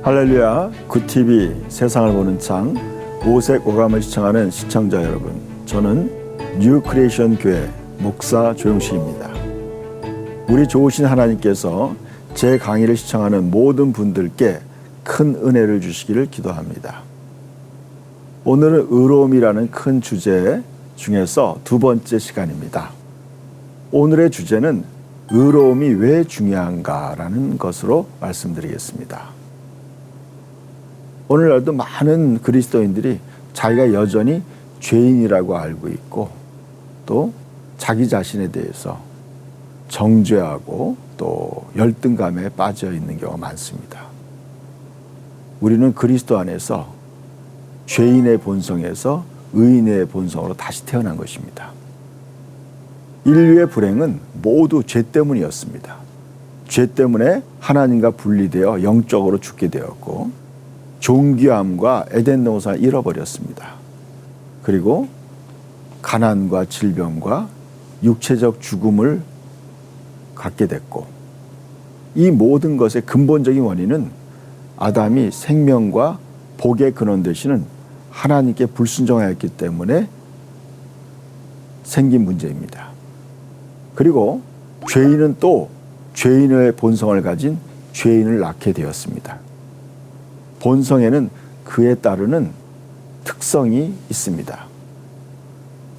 할렐루야, 굿TV 세상을 보는 창 오색 오감을 시청하는 시청자 여러분, 저는 뉴 크리에이션 교회 목사 조용식입니다. 우리 좋으신 하나님께서 제 강의를 시청하는 모든 분들께 큰 은혜를 주시기를 기도합니다. 오늘은 의로움이라는 큰 주제 중에서 두 번째 시간입니다. 오늘의 주제는 의로움이 왜 중요한가라는 것으로 말씀드리겠습니다. 오늘날도 많은 그리스도인들이 자기가 여전히 죄인이라고 알고 있고, 또 자기 자신에 대해서 정죄하고 또 열등감에 빠져 있는 경우가 많습니다. 우리는 그리스도 안에서 죄인의 본성에서 의인의 본성으로 다시 태어난 것입니다. 인류의 불행은 모두 죄 때문이었습니다. 죄 때문에 하나님과 분리되어 영적으로 죽게 되었고, 존귀함과 에덴 동산을 잃어버렸습니다. 그리고 가난과 질병과 육체적 죽음을 갖게 됐고, 이 모든 것의 근본적인 원인은 아담이 생명과 복의 근원 되시는 하나님께 불순종하였기 때문에 생긴 문제입니다. 그리고 죄인은 또 죄인의 본성을 가진 죄인을 낳게 되었습니다. 본성에는 그에 따르는 특성이 있습니다.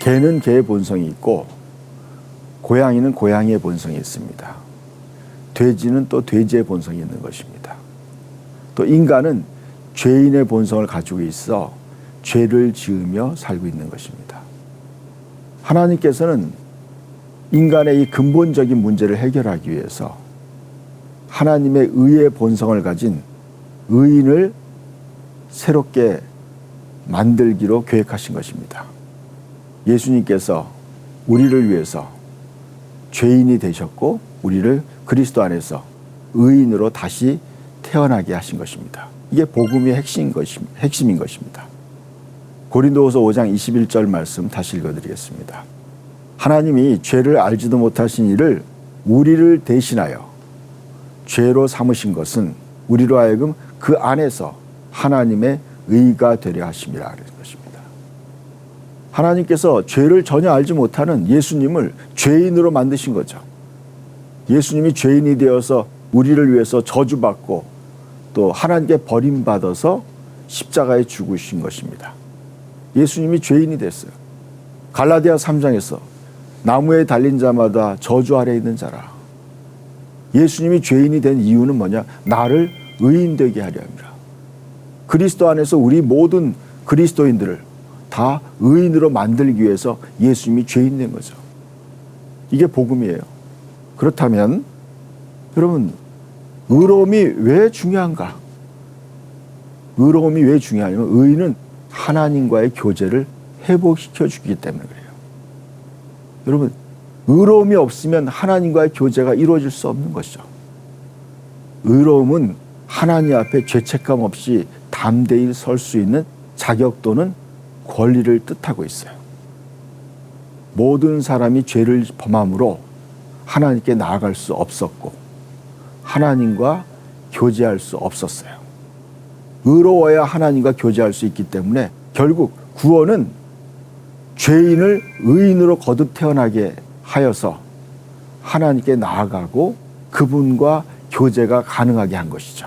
개는 개의 본성이 있고, 고양이는 고양이의 본성이 있습니다. 돼지는 또 돼지의 본성이 있는 것입니다. 또 인간은 죄인의 본성을 가지고 있어 죄를 지으며 살고 있는 것입니다. 하나님께서는 인간의 이 근본적인 문제를 해결하기 위해서 하나님의 의의 본성을 가진 의인을 새롭게 만들기로 계획하신 것입니다. 예수님께서 우리를 위해서 죄인이 되셨고, 우리를 그리스도 안에서 의인으로 다시 태어나게 하신 것입니다. 이게 복음의 핵심인 것입니다. 고린도후서 5장 21절 말씀 다시 읽어드리겠습니다. 하나님이 죄를 알지도 못하신 이를 우리를 대신하여 죄로 삼으신 것은 우리로 하여금 그 안에서 하나님의 의가 되려 하심이라 그런 것입니다. 하나님께서 죄를 전혀 알지 못하는 예수님을 죄인으로 만드신 거죠. 예수님이 죄인이 되어서 우리를 위해서 저주받고 또 하나님께 버림받아서 십자가에 죽으신 것입니다. 예수님이 죄인이 됐어요. 갈라디아 3장에서 나무에 달린 자마다 저주 아래 있는 자라. 예수님이 죄인이 된 이유는 뭐냐? 나를 의인 되게 하려 합니다. 그리스도 안에서 우리 모든 그리스도인들을 다 의인으로 만들기 위해서 예수님이 죄인 된 거죠. 이게 복음이에요. 그렇다면 여러분, 의로움이 왜 중요한가? 의로움이 왜 중요하냐면 의인은 하나님과의 교제를 회복시켜 주기 때문에 그래요. 여러분, 의로움이 없으면 하나님과의 교제가 이루어질 수 없는 것이죠. 의로움은 하나님 앞에 죄책감 없이 담대히 설 수 있는 자격 또는 권리를 뜻하고 있어요. 모든 사람이 죄를 범함으로 하나님께 나아갈 수 없었고, 하나님과 교제할 수 없었어요. 의로워야 하나님과 교제할 수 있기 때문에 결국 구원은 죄인을 의인으로 거듭 태어나게 하여서 하나님께 나아가고 그분과 교제가 가능하게 한 것이죠.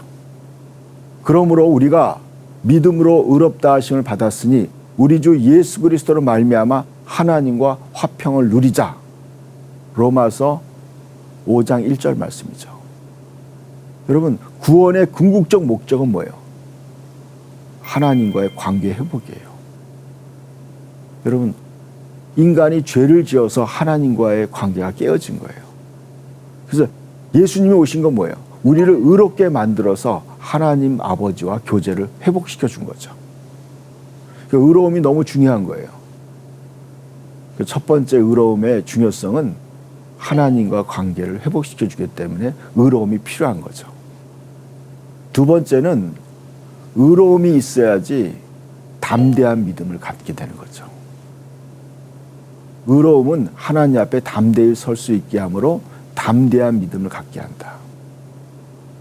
그러므로 우리가 믿음으로 의롭다 하심을 받았으니 우리 주 예수 그리스도로 말미암아 하나님과 화평을 누리자. 로마서 5장 1절 말씀이죠. 여러분, 구원의 궁극적 목적은 뭐예요? 하나님과의 관계 회복이에요. 여러분, 인간이 죄를 지어서 하나님과의 관계가 깨어진 거예요. 그래서 예수님이 오신 건 뭐예요? 우리를 의롭게 만들어서 하나님 아버지와 교제를 회복시켜 준 거죠. 그 의로움이 너무 중요한 거예요. 그 첫 번째 의로움의 중요성은 하나님과 관계를 회복시켜 주기 때문에 의로움이 필요한 거죠. 두 번째는 의로움이 있어야지 담대한 믿음을 갖게 되는 거죠. 의로움은 하나님 앞에 담대히 설 수 있게 하므로 담대한 믿음을 갖게 한다.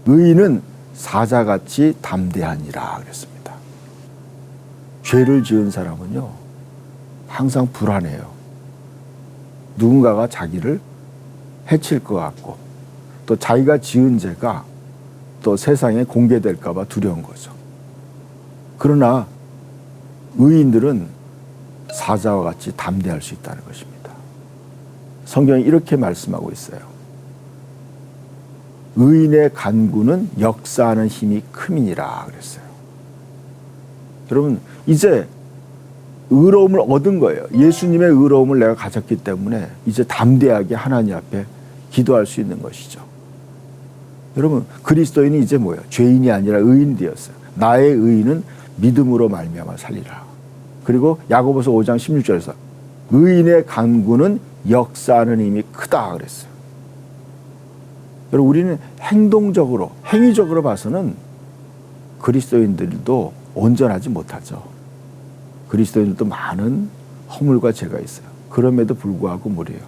의인은 사자같이 담대하니라 그랬습니다. 죄를 지은 사람은요, 항상 불안해요. 누군가가 자기를 해칠 것 같고, 또 자기가 지은 죄가 또 세상에 공개될까 봐 두려운 거죠. 그러나 의인들은 사자와 같이 담대할 수 있다는 것입니다. 성경이 이렇게 말씀하고 있어요. 의인의 간구는 역사하는 힘이 큼이니라 그랬어요. 여러분, 이제 의로움을 얻은 거예요. 예수님의 의로움을 내가 가졌기 때문에 이제 담대하게 하나님 앞에 기도할 수 있는 것이죠. 여러분, 그리스도인이 이제 뭐예요? 죄인이 아니라 의인이 되었어요. 나의 의인은 믿음으로 말미암아 살리라. 그리고 야고보서 5장 16절에서 의인의 간구는 역사하는 힘이 크다 그랬어요. 여러분, 우리는 행동적으로, 행위적으로 봐서는 그리스도인들도 온전하지 못하죠. 그리스도인들도 많은 허물과 죄가 있어요. 그럼에도 불구하고 뭐래요?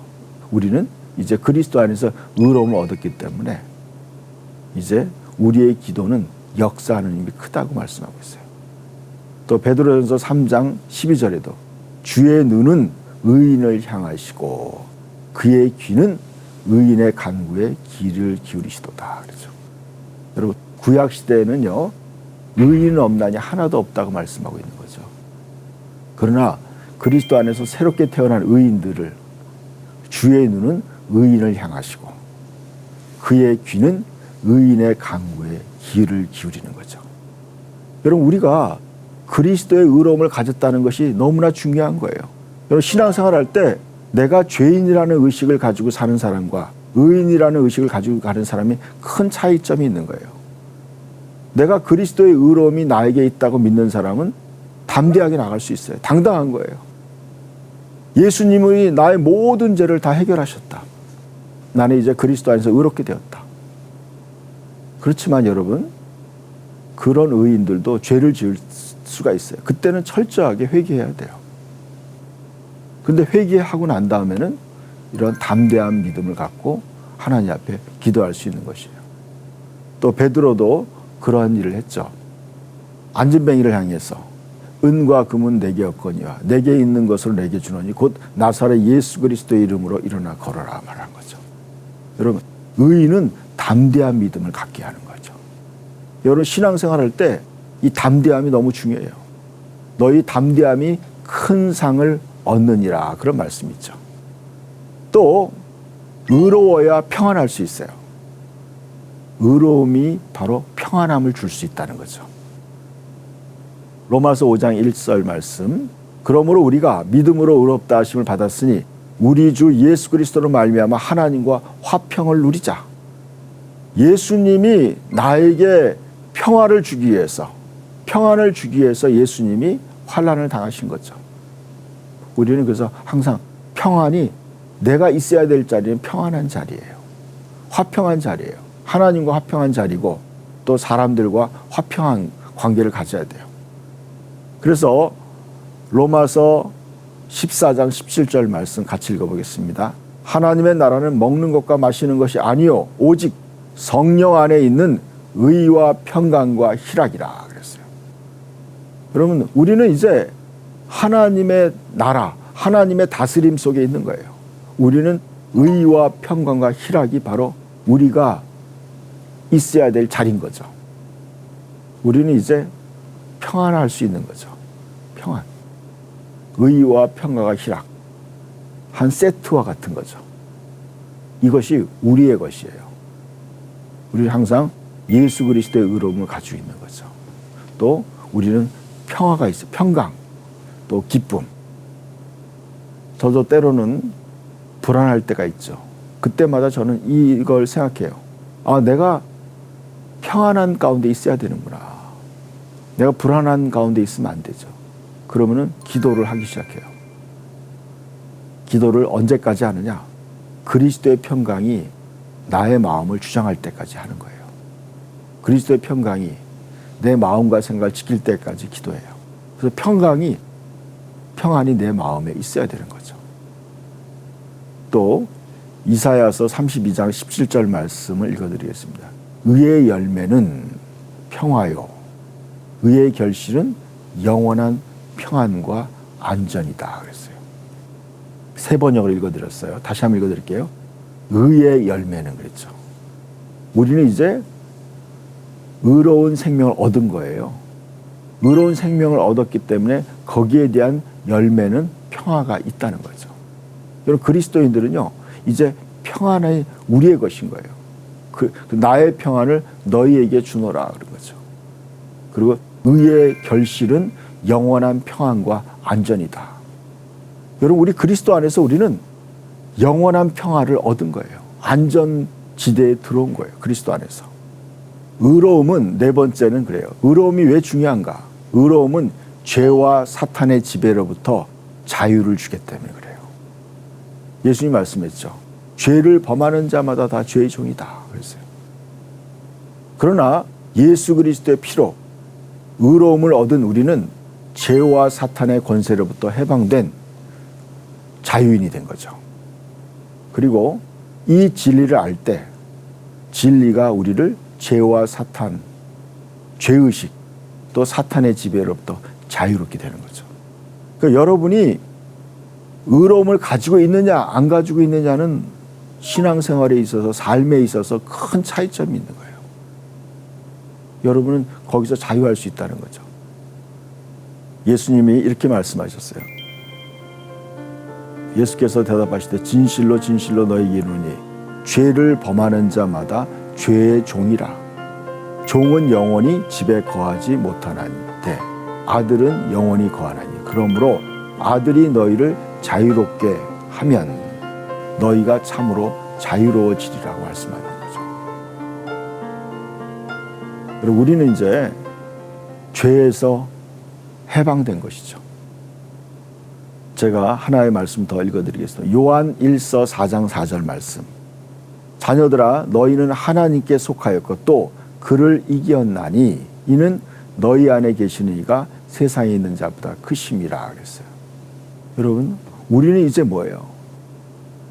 우리는 이제 그리스도 안에서 의로움을 얻었기 때문에 이제 우리의 기도는 역사하는 힘이 크다고 말씀하고 있어요. 또 베드로전서 3장 12절에도 주의 눈은 의인을 향하시고 그의 귀는 의인의 간구에 귀를 기울이시도다 그러죠. 여러분, 구약 시대에는요, 의인은 없나니 하나도 없다고 말씀하고 있는 거죠. 그러나 그리스도 안에서 새롭게 태어난 의인들을 주의 눈은 의인을 향하시고 그의 귀는 의인의 간구에 귀를 기울이는 거죠. 여러분, 우리가 그리스도의 의로움을 가졌다는 것이 너무나 중요한 거예요. 여러분, 신앙생활할 때 내가 죄인이라는 의식을 가지고 사는 사람과 의인이라는 의식을 가지고 가는 사람이 큰 차이점이 있는 거예요. 내가 그리스도의 의로움이 나에게 있다고 믿는 사람은 담대하게 나갈 수 있어요. 당당한 거예요. 예수님이 나의 모든 죄를 다 해결하셨다. 나는 이제 그리스도 안에서 의롭게 되었다. 그렇지만 여러분, 그런 의인들도 죄를 지을 수가 있어요. 그때는 철저하게 회개해야 돼요. 근데 회개하고 난 다음에는 이런 담대한 믿음을 갖고 하나님 앞에 기도할 수 있는 것이에요. 또 베드로도 그러한 일을 했죠. 안진뱅이를 향해서 은과 금은 내게 없거니와 내게 있는 것을 내게 주노니 곧 나사렛 예수 그리스도의 이름으로 일어나 걸어라 말한 거죠. 여러분, 의인은 담대한 믿음을 갖게 하는 거죠. 여러분, 신앙생활할 때 이 담대함이 너무 중요해요. 너희 담대함이 큰 상을 얻느니라, 그런 말씀이 있죠. 또 의로워야 평안할 수 있어요. 의로움이 바로 평안함을 줄 수 있다는 거죠. 로마서 5장 1절 말씀, 그러므로 우리가 믿음으로 의롭다 하심을 받았으니 우리 주 예수 그리스도로 말미암아 하나님과 화평을 누리자. 예수님이 나에게 평안을 주기 위해서 예수님이 환난을 당하신 거죠. 우리는 그래서 항상 평안이 내가 있어야 될 자리는 평안한 자리예요. 화평한 자리예요. 하나님과 화평한 자리고 또 사람들과 화평한 관계를 가져야 돼요. 그래서 로마서 14장 17절 말씀 같이 읽어보겠습니다. 하나님의 나라는 먹는 것과 마시는 것이 아니요 오직 성령 안에 있는 의와 평강과 희락이라 그랬어요. 여러분, 우리는 이제 하나님의 나라, 하나님의 다스림 속에 있는 거예요. 우리는 의와 평강과 희락이 바로 우리가 있어야 될 자리인 거죠. 우리는 이제 평안할 수 있는 거죠. 평안. 의와 평강과 희락. 한 세트와 같은 거죠. 이것이 우리의 것이에요. 우리는 항상 예수 그리스도의 의로움을 가지고 있는 거죠. 또 우리는 평화가 있어요. 평강, 또 기쁨. 저도 때로는 불안할 때가 있죠. 그때마다 저는 이걸 생각해요. 아, 내가 평안한 가운데 있어야 되는구나. 내가 불안한 가운데 있으면 안 되죠. 그러면은 기도를 하기 시작해요. 기도를 언제까지 하느냐? 그리스도의 평강이 나의 마음을 주장할 때까지 하는 거예요. 그리스도의 평강이 내 마음과 생각을 지킬 때까지 기도해요. 그래서 평안이 내 마음에 있어야 되는 거죠. 또 이사야서 32장 17절 말씀을 읽어드리겠습니다. 의의 열매는 평화요. 의의 결실은 영원한 평안과 안전이다 그랬어요. 세 번역을 읽어드렸어요. 다시 한번 읽어드릴게요. 의의 열매는 그랬죠. 우리는 이제 의로운 생명을 얻은 거예요. 의로운 생명을 얻었기 때문에 거기에 대한 열매는 평화가 있다는 거죠. 여러분, 그리스도인들은요, 이제 평안이 우리의 것인 거예요. 그 나의 평안을 너희에게 주노라 그런 거죠. 그리고 의의 결실은 영원한 평안과 안전이다. 여러분, 우리 그리스도 안에서 우리는 영원한 평화를 얻은 거예요. 안전지대에 들어온 거예요. 그리스도 안에서. 의로움은 네 번째는 그래요. 의로움이 왜 중요한가? 의로움은 죄와 사탄의 지배로부터 자유를 주기 때문에 그래요. 예수님 말씀했죠. 죄를 범하는 자마다 다 죄의 종이다 그랬어요. 그러나 예수 그리스도의 피로 의로움을 얻은 우리는 죄와 사탄의 권세로부터 해방된 자유인이 된 거죠. 그리고 이 진리를 알 때 진리가 우리를 죄와 사탄, 죄의식, 또 사탄의 지배로부터 자유롭게 되는 거죠. 그러니까 여러분이 의로움을 가지고 있느냐 안 가지고 있느냐는 신앙생활에 있어서 삶에 있어서 큰 차이점이 있는 거예요. 여러분은 거기서 자유할 수 있다는 거죠. 예수님이 이렇게 말씀하셨어요. 예수께서 대답하시되 진실로 진실로 너희에게 이르노니 죄를 범하는 자마다 죄의 종이라. 종은 영원히 집에 거하지 못하나니 아들은 영원히 거하나니 그러므로 아들이 너희를 자유롭게 하면 너희가 참으로 자유로워지리라고 말씀하는 거죠. 그리고 우리는 이제 죄에서 해방된 것이죠. 제가 하나의 말씀 더 읽어드리겠습니다. 요한 1서 4장 4절 말씀. 자녀들아 너희는 하나님께 속하였고 또 그를 이겼나니 이는 너희 안에 계시는 이가 세상에 있는 자보다 크심이라 그랬어요. 여러분, 우리는 이제 뭐예요?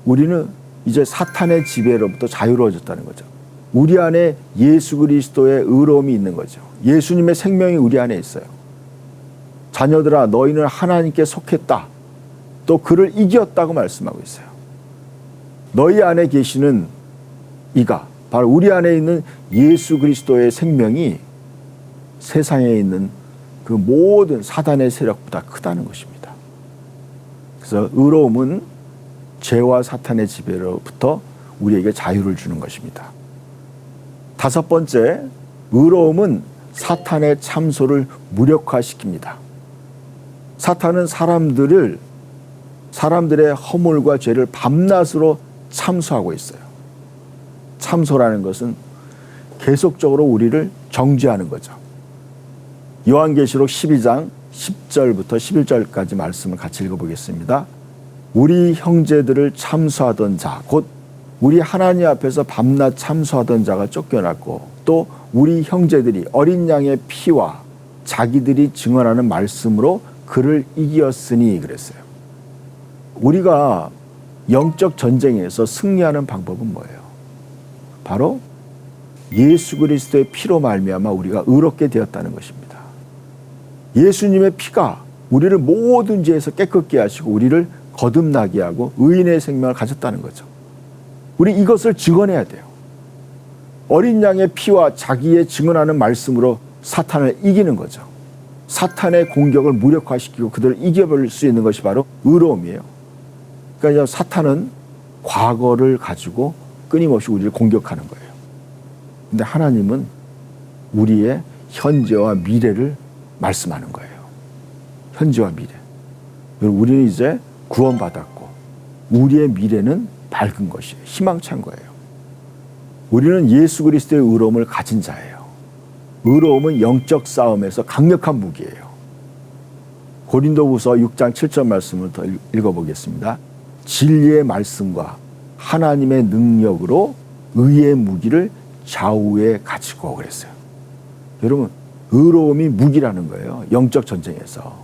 우리는 이제 사탄의 지배로부터 자유로워졌다는 거죠. 우리 안에 예수 그리스도의 의로움이 있는 거죠. 예수님의 생명이 우리 안에 있어요. 자녀들아 너희는 하나님께 속했다. 또 그를 이겼다고 말씀하고 있어요. 너희 안에 계시는 이가 바로 우리 안에 있는 예수 그리스도의 생명이 세상에 있는 그 모든 사단의 세력보다 크다는 것입니다. 그래서 의로움은 죄와 사탄의 지배로부터 우리에게 자유를 주는 것입니다. 다섯 번째, 의로움은 사탄의 참소를 무력화시킵니다. 사탄은 사람들의 허물과 죄를 밤낮으로 참소하고 있어요. 참소라는 것은 계속적으로 우리를 정죄하는 거죠. 요한계시록 12장 10절부터 11절까지 말씀을 같이 읽어보겠습니다. 우리 형제들을 참소하던 자, 곧 우리 하나님 앞에서 밤낮 참소하던 자가 쫓겨났고 또 우리 형제들이 어린 양의 피와 자기들이 증언하는 말씀으로 그를 이겼으니 그랬어요. 우리가 영적 전쟁에서 승리하는 방법은 뭐예요? 바로 예수 그리스도의 피로 말미암아 우리가 의롭게 되었다는 것입니다. 예수님의 피가 우리를 모든 죄에서 깨끗게 하시고 우리를 거듭나게 하고 의인의 생명을 가졌다는 거죠. 우리 이것을 증언해야 돼요. 어린 양의 피와 자기의 증언하는 말씀으로 사탄을 이기는 거죠. 사탄의 공격을 무력화시키고 그들을 이겨버릴 수 있는 것이 바로 의로움이에요. 그러니까 사탄은 과거를 가지고 끊임없이 우리를 공격하는 거예요. 근데 하나님은 우리의 현재와 미래를 말씀하는 거예요. 현재와 미래. 우리는 이제 구원받았고 우리의 미래는 밝은 것이에요. 희망찬 거예요. 우리는 예수 그리스도의 의로움을 가진 자예요. 의로움은 영적 싸움에서 강력한 무기예요. 고린도후서 6장 7절 말씀을 더 읽어보겠습니다. 진리의 말씀과 하나님의 능력으로 의의 무기를 좌우에 가지고 그랬어요. 여러분, 의로움이 무기라는 거예요. 영적 전쟁에서.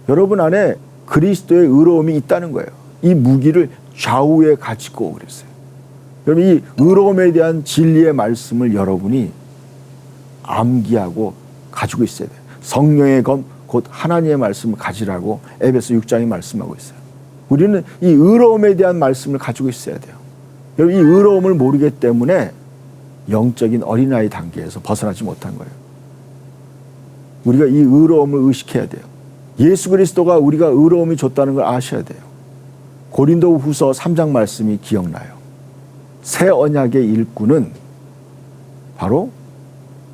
여러분 안에 그리스도의 의로움이 있다는 거예요. 이 무기를 좌우에 가지고 그랬어요. 여러분, 이 의로움에 대한 진리의 말씀을 여러분이 암기하고 가지고 있어야 돼요. 성령의 검, 곧 하나님의 말씀을 가지라고 에베소 6장이 말씀하고 있어요. 우리는 이 의로움에 대한 말씀을 가지고 있어야 돼요. 여러분, 이 의로움을 모르기 때문에 영적인 어린아이 단계에서 벗어나지 못한 거예요. 우리가 이 의로움을 의식해야 돼요. 예수 그리스도가 우리가 의로움이 줬다는 걸 아셔야 돼요. 고린도 후서 3장 말씀이 기억나요. 새 언약의 일꾼은 바로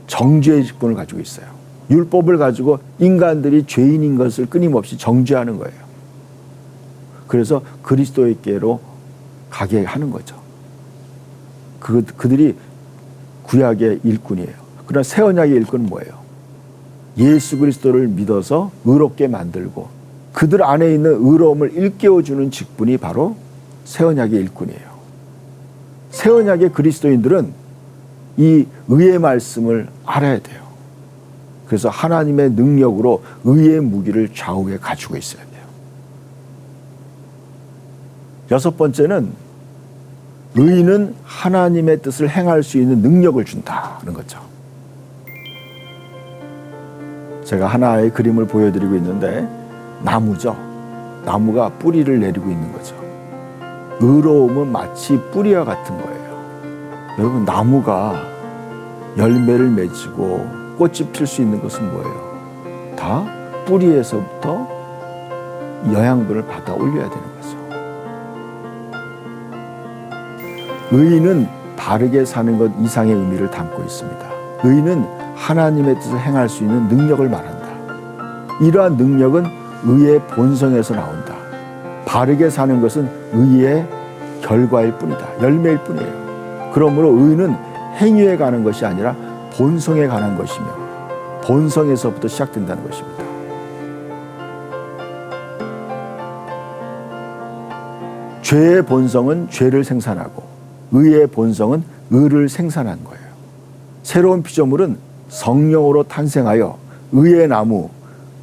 정죄의 직분을 가지고 있어요. 율법을 가지고 인간들이 죄인인 것을 끊임없이 정죄하는 거예요. 그래서 그리스도께로 가게 하는 거죠. 그들이 구약의 일꾼이에요. 그러나 새 언약의 일꾼은 뭐예요? 예수 그리스도를 믿어서 의롭게 만들고 그들 안에 있는 의로움을 일깨워주는 직분이 바로 새 언약의 일꾼이에요. 새 언약의 그리스도인들은 이 의의 말씀을 알아야 돼요. 그래서 하나님의 능력으로 의의 무기를 좌우에 가지고 있어야 돼요. 여섯 번째는 의는 하나님의 뜻을 행할 수 있는 능력을 준다는 거죠. 제가 하나의 그림을 보여드리고 있는데 나무죠. 나무가 뿌리를 내리고 있는 거죠. 의로움은 마치 뿌리와 같은 거예요. 여러분, 나무가 열매를 맺고 꽃이 필 수 있는 것은 뭐예요? 다 뿌리에서부터 영양분을 받아 올려야 되는 거죠. 의는 바르게 사는 것 이상의 의미를 담고 있습니다. 의는 하나님의 뜻을 행할 수 있는 능력을 말한다. 이러한 능력은 의의 본성에서 나온다. 바르게 사는 것은 의의 결과일 뿐이다. 열매일 뿐이에요. 그러므로 의는 행위에 가는 것이 아니라 본성에 관한 것이며 본성에서부터 시작된다는 것입니다. 죄의 본성은 죄를 생산하고 의의 본성은 의를 생산한 거예요. 새로운 피조물은 성령으로 탄생하여 의의 나무,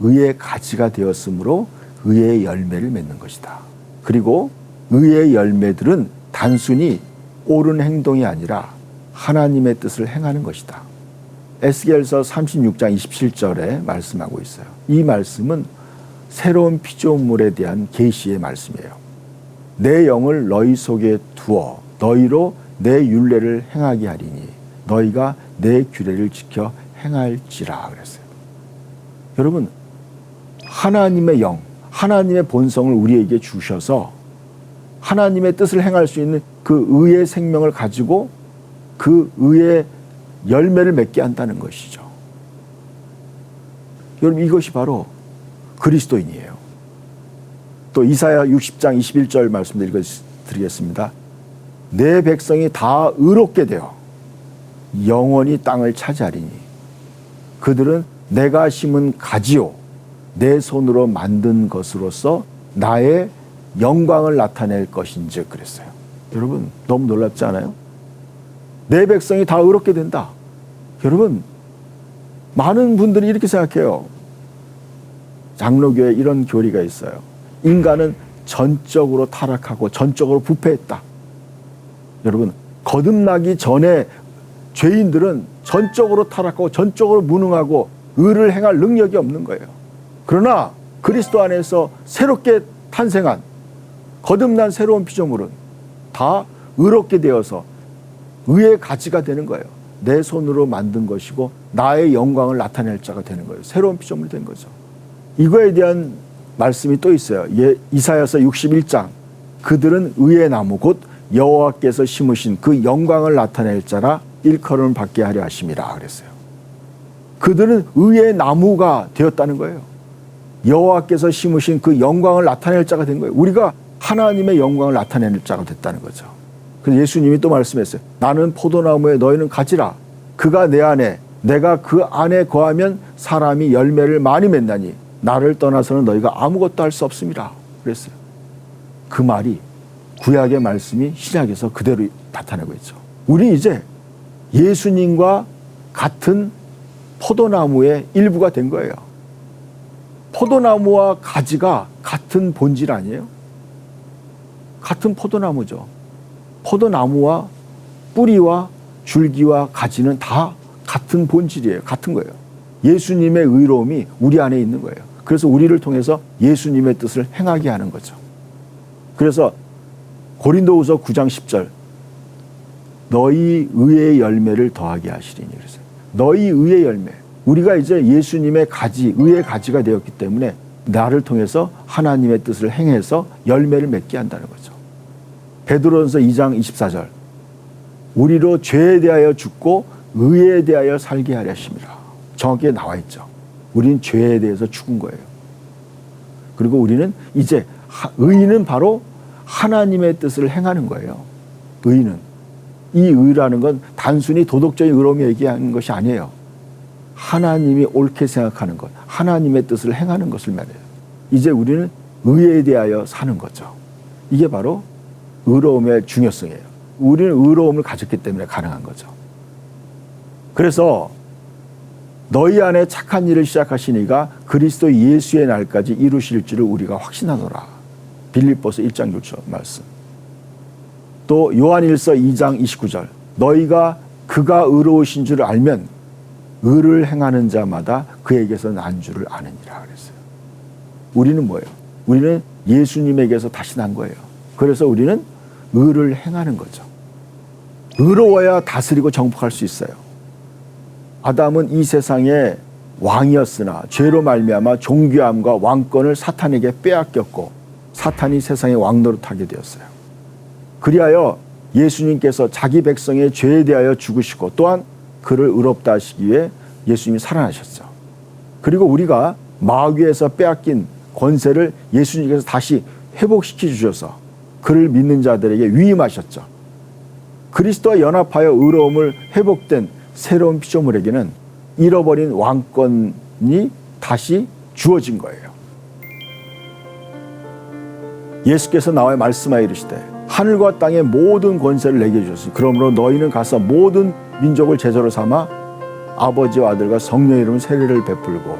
의의 가지가 되었으므로 의의 열매를 맺는 것이다. 그리고 의의 열매들은 단순히 옳은 행동이 아니라 하나님의 뜻을 행하는 것이다. 에스겔서 36장 27절에 말씀하고 있어요. 이 말씀은 새로운 피조물에 대한 계시의 말씀이에요. 내 영을 너희 속에 두어 너희로 내 율례를 행하게 하리니 너희가 내 규례를 지켜 행할지라 그랬어요. 여러분, 하나님의 영, 하나님의 본성을 우리에게 주셔서 하나님의 뜻을 행할 수 있는 그 의의 생명을 가지고 그 의의 열매를 맺게 한다는 것이죠. 여러분, 이것이 바로 그리스도인이에요. 또 이사야 60장 21절 말씀 읽어드리겠습니다. 내 백성이 다 의롭게 되어 영원히 땅을 차지하리니 그들은 내가 심은 가지요 내 손으로 만든 것으로서 나의 영광을 나타낼 것인즉 그랬어요. 여러분, 너무 놀랍지 않아요? 내 백성이 다 의롭게 된다. 여러분, 많은 분들이 이렇게 생각해요. 장로교에 이런 교리가 있어요. 인간은 전적으로 타락하고 전적으로 부패했다. 여러분, 거듭나기 전에 죄인들은 전적으로 타락하고 전적으로 무능하고 의를 행할 능력이 없는 거예요. 그러나 그리스도 안에서 새롭게 탄생한 거듭난 새로운 피조물은 다 의롭게 되어서 의의 가치가 되는 거예요. 내 손으로 만든 것이고 나의 영광을 나타낼 자가 되는 거예요. 새로운 피조물이 된 거죠. 이거에 대한 말씀이 또 있어요. 이사야서 61장 그들은 의의 나무 곧 여호와께서 심으신 그 영광을 나타낼 자라 일컬음을 받게 하려 하심이라 그랬어요. 그들은 의의 나무가 되었다는 거예요. 여호와께서 심으신 그 영광을 나타낼 자가 된 거예요. 우리가 하나님의 영광을 나타낼 자가 됐다는 거죠. 그래서 예수님이 또 말씀했어요. 나는 포도나무에 너희는 가지라. 그가 내 안에 내가 그 안에 거하면 사람이 열매를 많이 맺나니 나를 떠나서는 너희가 아무것도 할 수 없습니다. 그랬어요. 그 말이 구약의 말씀이 신약에서 그대로 나타내고 있죠. 우리 이제 예수님과 같은 포도나무의 일부가 된 거예요. 포도나무와 가지가 같은 본질 아니에요? 같은 포도나무죠. 포도나무와 뿌리와 줄기와 가지는 다 같은 본질이에요. 같은 거예요. 예수님의 의로움이 우리 안에 있는 거예요. 그래서 우리를 통해서 예수님의 뜻을 행하게 하는 거죠. 그래서 고린도후서 9장 10절 너희 의의 열매를 더하게 하시리니 그래서 너희 의의 열매 우리가 이제 예수님의 가지 의의 가지가 되었기 때문에 나를 통해서 하나님의 뜻을 행해서 열매를 맺게 한다는 거죠. 베드로전서 2장 24절 우리로 죄에 대하여 죽고 의에 대하여 살게 하려 하심이라. 정확하게 나와 있죠. 우리는 죄에 대해서 죽은 거예요. 그리고 우리는 이제 의는 바로 하나님의 뜻을 행하는 거예요. 의는. 이 의라는 건 단순히 도덕적인 의로움이 얘기하는 것이 아니에요. 하나님이 옳게 생각하는 것, 하나님의 뜻을 행하는 것을 말해요. 이제 우리는 의에 대하여 사는 거죠. 이게 바로 의로움의 중요성이에요. 우리는 의로움을 가졌기 때문에 가능한 거죠. 그래서 너희 안에 착한 일을 시작하시니가 그리스도 예수의 날까지 이루실 줄을 우리가 확신하노라. 빌립보서 1장 6절 말씀. 또 요한일서 2장 29절 너희가 그가 의로우신 줄을 알면 의를 행하는 자마다 그에게서 난 줄을 아느니라 그랬어요. 우리는 뭐예요? 우리는 예수님에게서 다시 난 거예요. 그래서 우리는 의를 행하는 거죠. 의로워야 다스리고 정복할 수 있어요. 아담은 이 세상의 왕이었으나 죄로 말미암아 존귀함과 왕권을 사탄에게 빼앗겼고 사탄이 세상의 왕노릇하게 되었어요. 그리하여 예수님께서 자기 백성의 죄에 대하여 죽으시고 또한 그를 의롭다 하시기 위해 예수님이 살아나셨죠. 그리고 우리가 마귀에서 빼앗긴 권세를 예수님께서 다시 회복시켜 주셔서 그를 믿는 자들에게 위임하셨죠. 그리스도와 연합하여 의로움을 회복된 새로운 피조물에게는 잃어버린 왕권이 다시 주어진 거예요. 예수께서 나와 말씀하여 이르시되 하늘과 땅의 모든 권세를 내게 주셨으니 그러므로 너희는 가서 모든 민족을 제자로 삼아 아버지와 아들과 성령의 이름으로 세례를 베풀고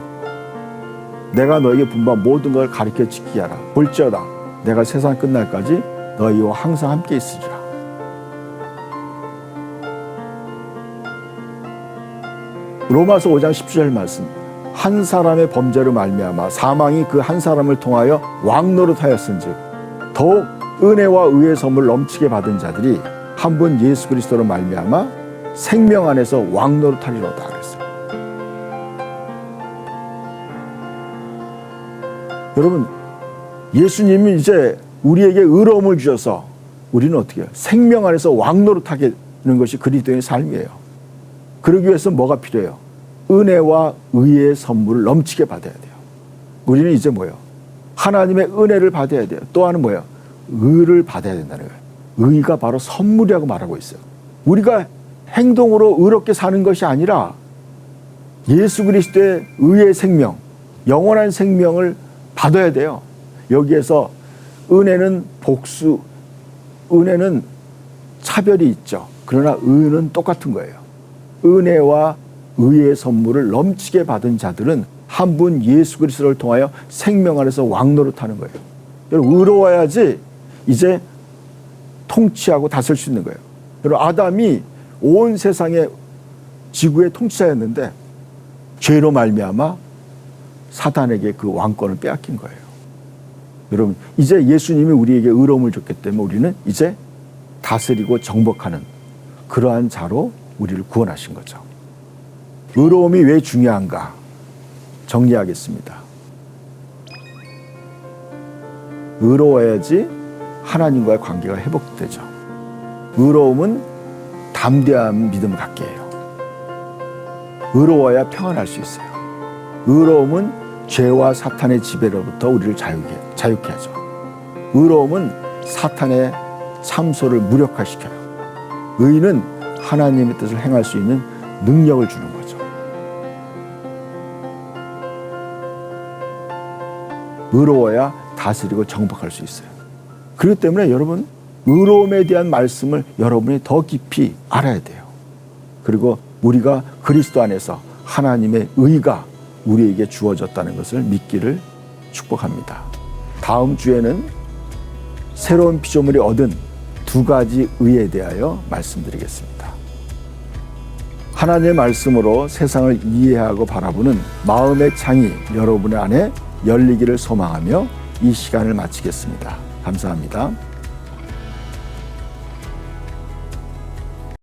내가 너에게 분부한 모든 것을 가르쳐 지키게 하라. 볼지어다 내가 세상 끝날까지 너희와 항상 함께 있으리라. 로마서 5장 17절 말씀. 한 사람의 범죄로 말미암아 사망이 그 한 사람을 통하여 왕노릇하였은즉 더욱 은혜와 의의 선물 넘치게 받은 자들이 한 분 예수 그리스도로 말미암아 생명 안에서 왕노릇하리로다 그랬어요. 여러분 예수님이 이제 우리에게 의로움을 주셔서 우리는 어떻게 해요? 생명 안에서 왕노릇하게 되는 것이 그리스도의 삶이에요. 그러기 위해서 뭐가 필요해요? 은혜와 의의 선물을 넘치게 받아야 돼요. 우리는 이제 뭐예요? 하나님의 은혜를 받아야 돼요. 또 하나는 뭐예요? 의를 받아야 된다는 거예요. 의가 바로 선물이라고 말하고 있어요. 우리가 행동으로 의롭게 사는 것이 아니라 예수 그리스도의 의의 생명, 영원한 생명을 받아야 돼요. 여기에서 은혜는 복수, 은혜는 차별이 있죠. 그러나 의는 똑같은 거예요. 은혜와 의의 선물을 넘치게 받은 자들은 한 분 예수 그리스도를 통하여 생명 안에서 왕노릇하는 거예요. 여러분 의로워야지 이제 통치하고 다스릴 수 있는 거예요. 여러분 아담이 온 세상의 지구의 통치자였는데 죄로 말미암아 사탄에게 그 왕권을 빼앗긴 거예요. 여러분 이제 예수님이 우리에게 의로움을 줬기 때문에 우리는 이제 다스리고 정복하는 그러한 자로 우리를 구원하신 거죠. 의로움이 왜 중요한가 정리하겠습니다. 의로워야지 하나님과의 관계가 회복되죠. 의로움은 담대한 믿음을 갖게 해요. 의로워야 평안할 수 있어요. 의로움은 죄와 사탄의 지배로부터 우리를 자유케 하죠. 의로움은 사탄의 참소를 무력화시켜요. 의는 하나님의 뜻을 행할 수 있는 능력을 주는 거죠. 의로워야 다스리고 정복할 수 있어요. 그렇기 때문에 여러분 의로움에 대한 말씀을 여러분이 더 깊이 알아야 돼요. 그리고 우리가 그리스도 안에서 하나님의 의가 우리에게 주어졌다는 것을 믿기를 축복합니다. 다음 주에는 새로운 피조물이 얻은 두 가지 의에 대하여 말씀드리겠습니다. 하나님의 말씀으로 세상을 이해하고 바라보는 마음의 창이 여러분의 안에 열리기를 소망하며 이 시간을 마치겠습니다. 감사합니다.